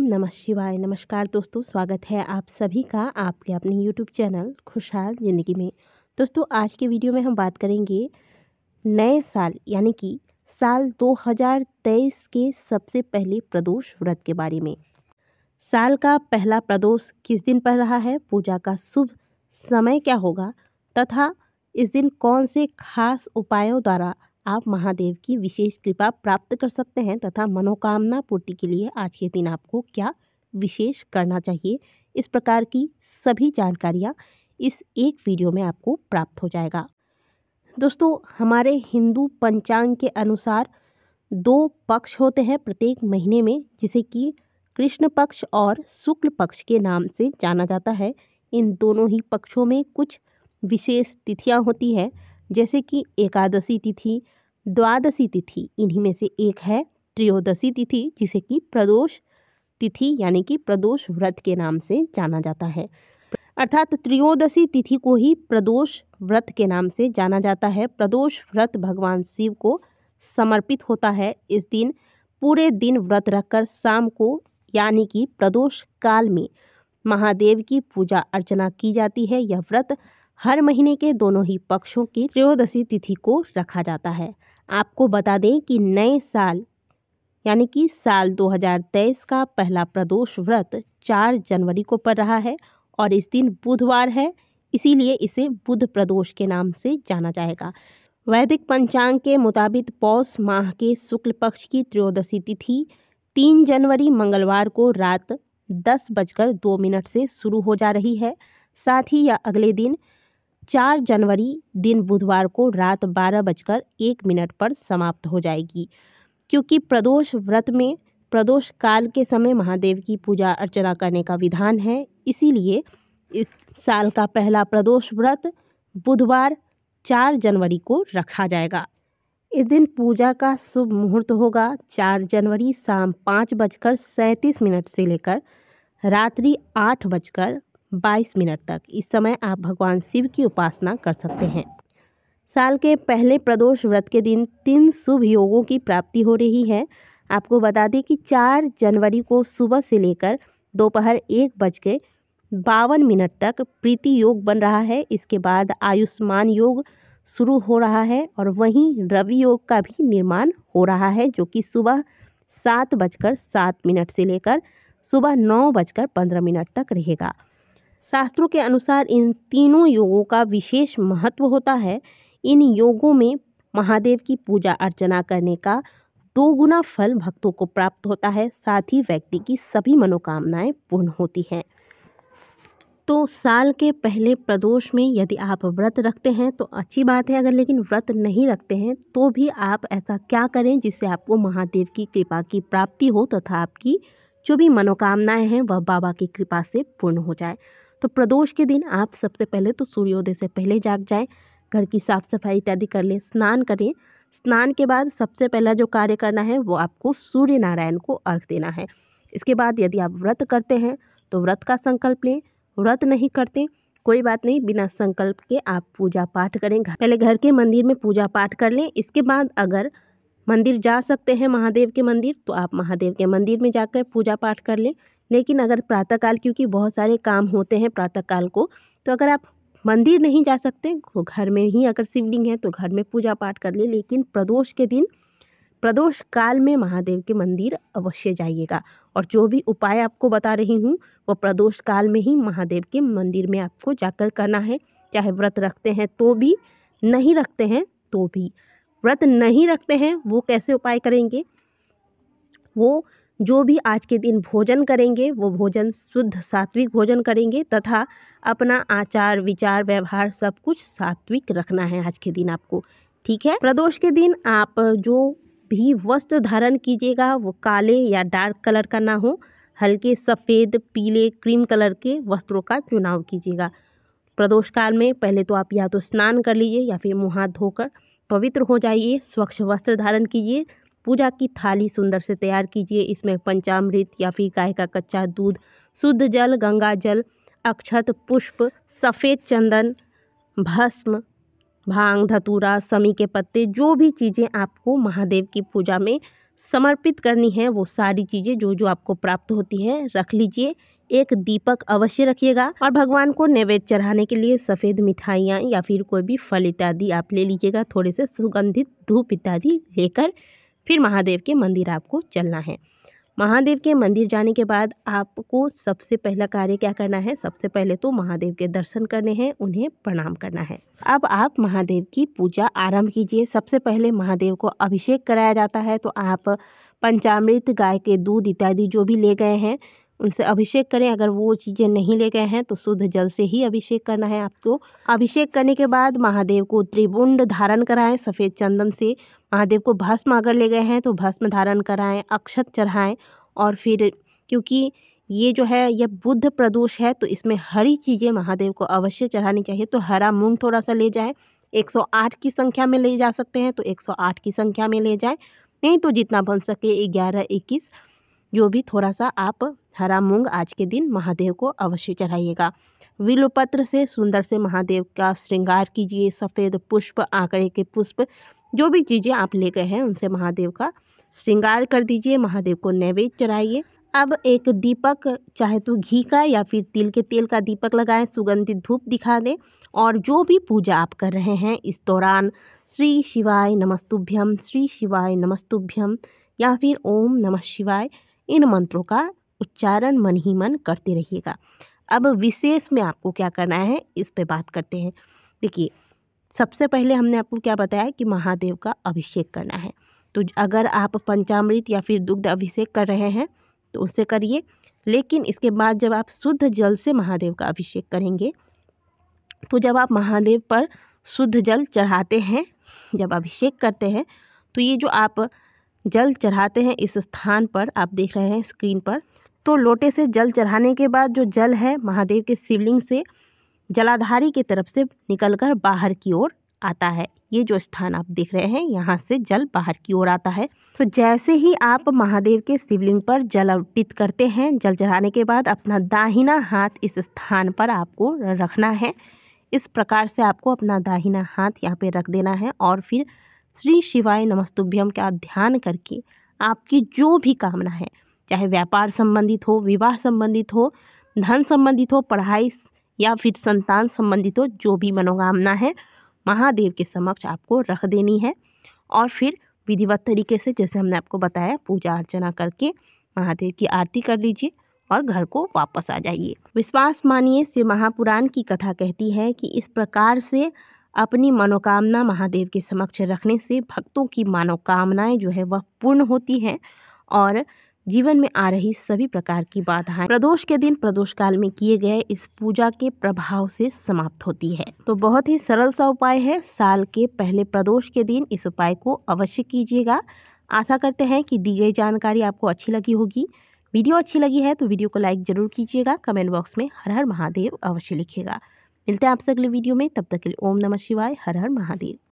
नमः शिवाय। नमस्कार दोस्तों, स्वागत है आप सभी का आपके अपने यूट्यूब चैनल खुशहाल ज़िंदगी में। दोस्तों, आज के वीडियो में हम बात करेंगे नए साल यानी कि साल 2023 के सबसे पहले प्रदोष व्रत के बारे में। साल का पहला प्रदोष किस दिन पड़ रहा है, पूजा का शुभ समय क्या होगा तथा इस दिन कौन से खास उपायों द्वारा आप महादेव की विशेष कृपा प्राप्त कर सकते हैं तथा मनोकामना पूर्ति के लिए आज के दिन आपको क्या विशेष करना चाहिए, इस प्रकार की सभी जानकारियाँ इस एक वीडियो में आपको प्राप्त हो जाएगा। दोस्तों, हमारे हिंदू पंचांग के अनुसार 2 पक्ष होते हैं प्रत्येक महीने में, जिसे कि कृष्ण पक्ष और शुक्ल पक्ष के नाम से जाना जाता है। इन दोनों ही पक्षों में कुछ विशेष तिथियां होती है, जैसे कि एकादशी तिथि, द्वादशी तिथि। इन्हीं में से एक है त्रयोदशी तिथि, जिसे कि प्रदोष तिथि यानी कि प्रदोष व्रत के नाम से जाना जाता है। अर्थात त्रयोदशी तिथि को ही प्रदोष व्रत के नाम से जाना जाता है। प्रदोष व्रत भगवान शिव को समर्पित होता है। इस दिन पूरे दिन व्रत रखकर शाम को यानी कि प्रदोष काल में महादेव की पूजा अर्चना की जाती है। यह व्रत हर महीने के दोनों ही पक्षों की त्रयोदशी तिथि को रखा जाता है। आपको बता दें कि नए साल यानी कि साल 2023 का पहला प्रदोष व्रत 4 जनवरी को पड़ रहा है और इस दिन बुधवार है, इसीलिए इसे बुध प्रदोष के नाम से जाना जाएगा। वैदिक पंचांग के मुताबिक पौष माह के शुक्ल पक्ष की त्रयोदशी तिथि 3 जनवरी मंगलवार को रात 10:02 से शुरू हो जा रही है। साथ ही यह अगले दिन 4 जनवरी दिन बुधवार को रात 12:01 पर समाप्त हो जाएगी। क्योंकि प्रदोष व्रत में प्रदोष काल के समय महादेव की पूजा अर्चना करने का विधान है, इसीलिए इस साल का पहला प्रदोष व्रत बुधवार 4 जनवरी को रखा जाएगा। इस दिन पूजा का शुभ मुहूर्त होगा 4 जनवरी शाम 5:37 से लेकर रात्रि 8:22 तक। इस समय आप भगवान शिव की उपासना कर सकते हैं। साल के पहले प्रदोष व्रत के दिन 3 शुभ योगों की प्राप्ति हो रही है। आपको बता दें कि 4 जनवरी को सुबह से लेकर दोपहर 1:52 तक प्रीति योग बन रहा है। इसके बाद आयुष्मान योग शुरू हो रहा है और वहीं रवि योग का भी निर्माण हो रहा है, जो कि सुबह 7:07 से लेकर सुबह 9:15 तक रहेगा। शास्त्रों के अनुसार इन तीनों योगों का विशेष महत्व होता है। इन योगों में महादेव की पूजा अर्चना करने का 2 गुना फल भक्तों को प्राप्त होता है। साथ ही व्यक्ति की सभी मनोकामनाएं पूर्ण होती हैं। तो साल के पहले प्रदोष में यदि आप व्रत रखते हैं तो अच्छी बात है, अगर लेकिन व्रत नहीं रखते हैं तो भी आप ऐसा क्या करें जिससे आपको महादेव की कृपा की प्राप्ति हो तथा आपकी जो भी मनोकामनाएं हैं वह बाबा की कृपा से पूर्ण हो जाए। तो प्रदोष के दिन आप सबसे पहले तो सूर्योदय से पहले जाग जाएं, घर की साफ सफाई इत्यादि कर लें, स्नान करें। स्नान के बाद सबसे पहला जो कार्य करना है वो आपको सूर्य नारायण को अर्घ देना है। इसके बाद यदि आप व्रत करते हैं तो व्रत का संकल्प लें, व्रत नहीं करते कोई बात नहीं, बिना संकल्प के आप पूजा पाठ करें। पहले घर के मंदिर में पूजा पाठ कर लें। इसके बाद अगर मंदिर जा सकते हैं महादेव के मंदिर तो आप महादेव के मंदिर में जाकर पूजा पाठ कर लें। लेकिन अगर प्रातःकाल, क्योंकि बहुत सारे काम होते हैं प्रातःकाल को, तो अगर आप मंदिर नहीं जा सकते तो घर में ही अगर शिवलिंग है तो घर में पूजा पाठ कर ले। लेकिन प्रदोष के दिन प्रदोष काल में महादेव के मंदिर अवश्य जाइएगा। और जो भी उपाय आपको बता रही हूँ वो प्रदोष काल में ही महादेव के मंदिर में आपको जाकर करना है। चाहे व्रत रखते हैं तो भी, नहीं रखते हैं तो भी। व्रत नहीं रखते हैं वो कैसे उपाय करेंगे, वो जो भी आज के दिन भोजन करेंगे वो भोजन शुद्ध सात्विक भोजन करेंगे तथा अपना आचार विचार व्यवहार सब कुछ सात्विक रखना है आज के दिन आपको, ठीक है। प्रदोष के दिन आप जो भी वस्त्र धारण कीजिएगा वो काले या डार्क कलर का ना हो, हल्के सफ़ेद, पीले, क्रीम कलर के वस्त्रों का चुनाव कीजिएगा। प्रदोष काल में पहले तो आप या तो स्नान कर लीजिए या फिर मुँह हाथ धोकर पवित्र हो जाइए, स्वच्छ वस्त्र धारण कीजिए। पूजा की थाली सुंदर से तैयार कीजिए। इसमें पंचामृत या फिर गाय का कच्चा दूध, शुद्ध जल, गंगा जल, अक्षत, पुष्प, सफ़ेद चंदन, भस्म, भांग, धतूरा, समी के पत्ते, जो भी चीज़ें आपको महादेव की पूजा में समर्पित करनी है वो सारी चीज़ें जो जो आपको प्राप्त होती है रख लीजिए। एक दीपक अवश्य रखिएगा और भगवान को नैवेद्य चढ़ाने के लिए सफ़ेद मिठाइयाँ या फिर कोई भी फल इत्यादि आप ले लीजिएगा। थोड़े से सुगंधित धूप इत्यादि लेकर फिर महादेव के मंदिर आपको चलना है। महादेव के मंदिर जाने के बाद आपको सबसे पहला कार्य क्या करना है? सबसे पहले तो महादेव के दर्शन करने हैं, उन्हें प्रणाम करना है। अब आप महादेव की पूजा आरंभ कीजिए। सबसे पहले महादेव को अभिषेक कराया जाता है, तो आप पंचामृत, गाय के दूध इत्यादि जो भी ले गए हैं उनसे अभिषेक करें। अगर वो चीज़ें नहीं ले गए हैं तो शुद्ध जल से ही अभिषेक करना है आपको। अभिषेक करने के बाद महादेव को त्रिपुंड धारण कराएं सफ़ेद चंदन से। महादेव को भस्म अगर ले गए हैं तो भस्म धारण कराएं, अक्षत चढ़ाएं। और फिर क्योंकि ये जो है ये बुध प्रदोष है तो इसमें हरी चीज़ें महादेव को अवश्य चढ़ानी चाहिए। तो हरा मूंग थोड़ा सा ले जाएं। 108 की संख्या में ले जा सकते हैं तो 108 की संख्या में ले जाएं, नहीं तो जितना बन सके 11, 21 जो भी थोड़ा सा आप हरा मूंग आज के दिन महादेव को अवश्य चढ़ाइएगा। विल्वपत्र से सुंदर से महादेव का श्रृंगार कीजिए। सफ़ेद पुष्प, आंकड़े के पुष्प, जो भी चीज़ें आप ले गए हैं उनसे महादेव का श्रृंगार कर दीजिए। महादेव को नैवेद्य चढ़ाइए। अब एक दीपक, चाहे तो घी का या फिर तिल के तेल का दीपक लगाएं, सुगंधित धूप दिखा दें और जो भी पूजा आप कर रहे हैं इस दौरान श्री शिवाय नमस्तुभ्यम, श्री शिवाय नमस्तुभ्यम या फिर ओम नमः शिवाय, इन मंत्रों का उच्चारण मन ही मन करते रहिएगा। अब विशेष में आपको क्या करना है इस पे बात करते हैं। देखिए, सबसे पहले हमने आपको क्या बताया कि महादेव का अभिषेक करना है। तो अगर आप पंचामृत या फिर दुग्ध अभिषेक कर रहे हैं तो उससे करिए, लेकिन इसके बाद जब आप शुद्ध जल से महादेव का अभिषेक करेंगे तो जब आप महादेव पर शुद्ध जल चढ़ाते हैं, जब अभिषेक करते हैं तो ये जो आप जल चढ़ाते हैं इस स्थान पर आप देख रहे हैं स्क्रीन पर, तो लोटे से जल चढ़ाने के बाद जो जल है महादेव के शिवलिंग से जलाधारी की तरफ से निकलकर बाहर की ओर आता है। ये जो स्थान आप देख रहे हैं यहाँ से जल बाहर की ओर आता है। तो जैसे ही आप महादेव के शिवलिंग पर जल अर्पित करते हैं, जल चढ़ाने के बाद अपना दाहिना हाथ इस स्थान पर आपको रखना है। इस प्रकार से आपको अपना दाहिना हाथ यहाँ पे रख देना है और फिर श्री शिवाय नमस्तुभ्यम का ध्यान करके आपकी जो भी कामना है, चाहे व्यापार संबंधित हो, विवाह संबंधित हो, धन संबंधित हो, पढ़ाई या फिर संतान संबंधित हो, जो भी मनोकामना है महादेव के समक्ष आपको रख देनी है। और फिर विधिवत तरीके से जैसे हमने आपको बताया पूजा अर्चना करके महादेव की आरती कर लीजिए और घर को वापस आ जाइए। विश्वास मानिए शिव महापुराण की कथा कहती है कि इस प्रकार से अपनी मनोकामना महादेव के समक्ष रखने से भक्तों की मनोकामनाएं जो है वह पूर्ण होती हैं और जीवन में आ रही सभी प्रकार की बाधाएं प्रदोष के दिन प्रदोष काल में किए गए इस पूजा के प्रभाव से समाप्त होती है। तो बहुत ही सरल सा उपाय है। साल के पहले प्रदोष के दिन इस उपाय को अवश्य कीजिएगा। आशा करते हैं कि दी गई जानकारी आपको अच्छी लगी होगी। वीडियो अच्छी लगी है तो वीडियो को लाइक जरूर कीजिएगा। कमेंट बॉक्स में हर हर महादेव अवश्य लिखिएगा। मिलते हैं आपसे अगले वीडियो में, तब तक के लिए ओम नमः शिवाय, हर हर महादेव।